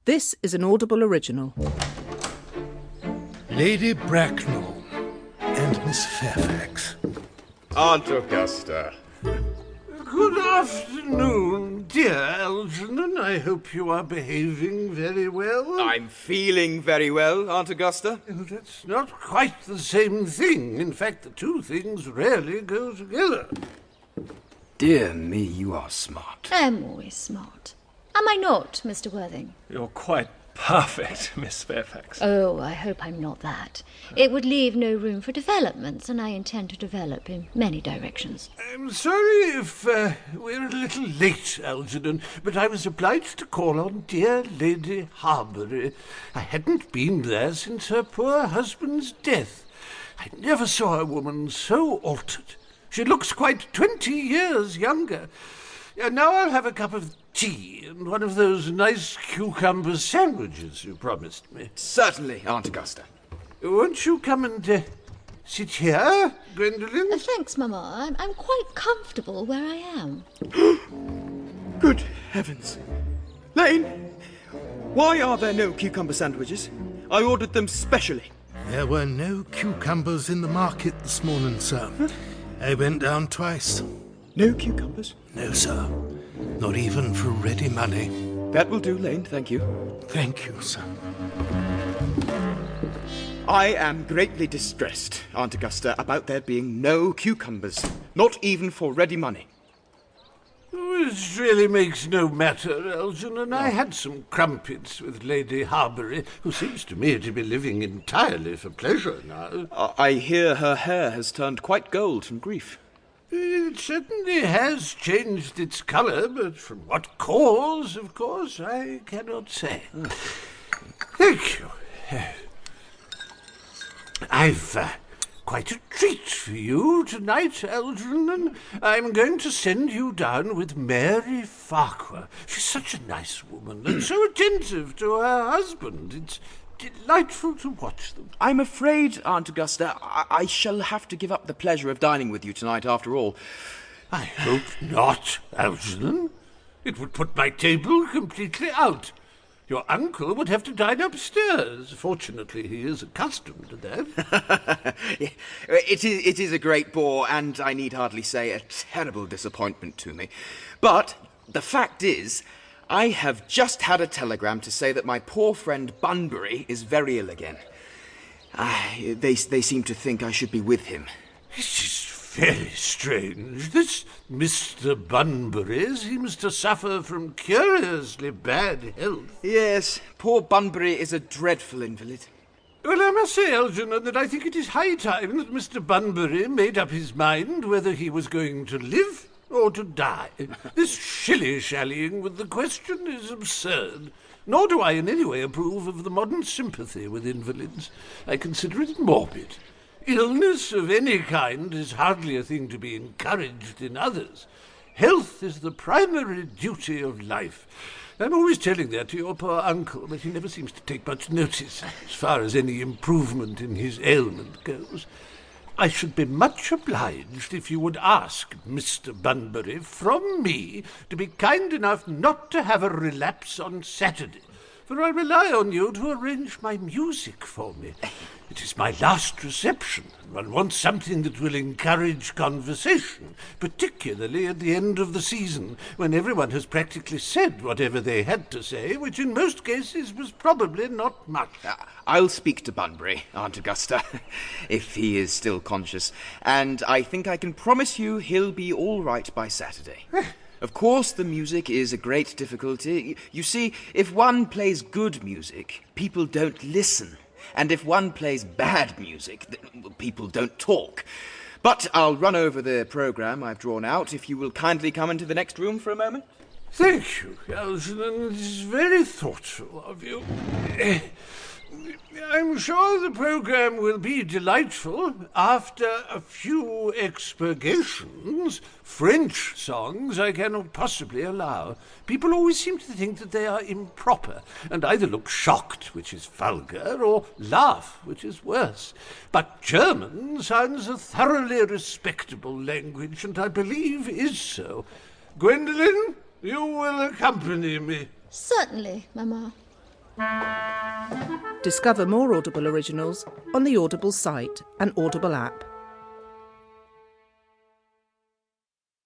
This is an Audible original. Lady Bracknell and Miss Fairfax. Aunt Augusta. Good afternoon, dear Algernon. I hope you are behaving very well. I'm feeling very well, Aunt Augusta. That's not quite the same thing. In fact, the two things rarely go together. Dear me, you are smart. I'm always smart. Am I not, Mr. Worthing? You're quite perfect, Miss Fairfax. Oh, I hope I'm not that. It would leave no room for developments, and I intend to develop in many directions. I'm sorry if we're a little late, Algernon, but I was obliged to call on dear Lady Harbury. I hadn't been there since her poor husband's death. I never saw a woman so altered. She looks quite 20 years younger. Now I'll have a cup of tea and one of those nice cucumber sandwiches you promised me. Certainly, Aunt Augusta. Won't you come and sit here, Gwendolen? Thanks, Mamma. I'm quite comfortable where I am. Good heavens. Lane, why are there no cucumber sandwiches? I ordered them specially. There were no cucumbers in the market this morning, sir. I went down twice. No cucumbers? No, sir. Not even for ready money. That will do, Lane, thank you. Thank you, sir. I am greatly distressed, Aunt Augusta, about there being no cucumbers. Not even for ready money. It really makes no matter, Algernon. I had some crumpets with Lady Harbury, who seems to me to be living entirely for pleasure now. I hear her hair has turned quite gold from grief. It certainly has changed its colour, but from what cause, of course, I cannot say. Thank you. I've quite a treat for you tonight, Algernon. I'm going to send you down with Mary Farquhar. She's such a nice woman and so attentive to her husband. It's delightful to watch them. I'm afraid, Aunt Augusta, I shall have to give up the pleasure of dining with you tonight after all. I hope not, Algernon. It would put my table completely out. Your uncle would have to dine upstairs. Fortunately, he is accustomed to that. It is a great bore, and I need hardly say a terrible disappointment to me. But the fact is, I have just had a telegram to say that my poor friend Bunbury is very ill again. They seem to think I should be with him. It is very strange. This Mr. Bunbury seems to suffer from curiously bad health. Yes, poor Bunbury is a dreadful invalid. Well, I must say, Algernon, that I think it is high time that Mr. Bunbury made up his mind whether he was going to live or to die. This shilly-shallying with the question is absurd. Nor do I in any way approve of the modern sympathy with invalids. I consider it morbid. Illness of any kind is hardly a thing to be encouraged in others. Health is the primary duty of life. I'm always telling that to your poor uncle, but he never seems to take much notice as far as any improvement in his ailment goes. I should be much obliged if you would ask Mr. Bunbury from me to be kind enough not to have a relapse on Saturday, for I rely on you to arrange my music for me. It is my last reception, and one wants something that will encourage conversation, particularly at the end of the season, when everyone has practically said whatever they had to say, which in most cases was probably not much. I'll speak to Bunbury, Aunt Augusta, if he is still conscious, and I think I can promise you he'll be all right by Saturday. Of course, the music is a great difficulty. You see, if one plays good music, people don't listen. And if one plays bad music, people don't talk. But I'll run over the programme I've drawn out, if you will kindly come into the next room for a moment. Thank you, Algernon. It is very thoughtful of you. I'm sure the programme will be delightful. After a few expurgations, French songs I cannot possibly allow. People always seem to think that they are improper, and either look shocked, which is vulgar, or laugh, which is worse. But German sounds a thoroughly respectable language, and I believe is so. Gwendolen, you will accompany me. Certainly, Mamma. Discover more Audible originals on the Audible site and Audible app.